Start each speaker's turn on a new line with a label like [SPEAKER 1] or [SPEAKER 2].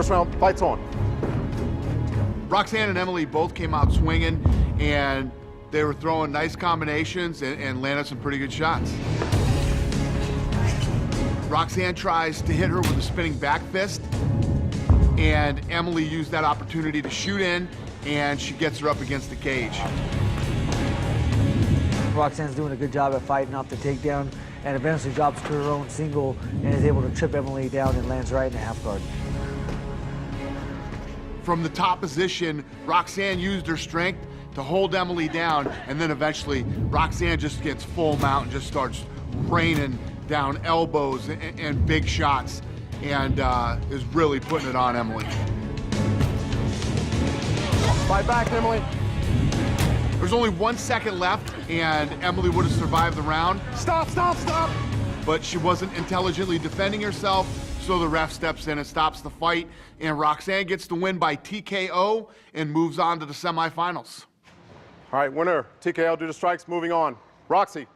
[SPEAKER 1] First round, fights on.
[SPEAKER 2] Roxanne and Emily both came out swinging, and they were throwing nice combinations and landed some pretty good shots. Roxanne tries to hit her with a spinning back fist, and Emily used that opportunity to shoot in, and she gets her up against the cage.
[SPEAKER 3] Roxanne's doing a good job at fighting off the takedown, and eventually drops to her own single and is able to trip Emily down and lands right in the half guard.
[SPEAKER 2] From the top position, Roxanne used her strength to hold Emily down, and then eventually Roxanne just gets full mount and just starts raining down elbows and big shots, and is really putting it on Emily.
[SPEAKER 1] Fight back, Emily.
[SPEAKER 2] There's only 1 second left, and Emily would have survived the round.
[SPEAKER 1] Stop, stop, stop!
[SPEAKER 2] But she wasn't intelligently defending herself, so the ref steps in and stops the fight, and Roxanne gets the win by TKO and moves on to the semifinals.
[SPEAKER 1] All right, winner, TKO due to strikes, moving on. Roxy.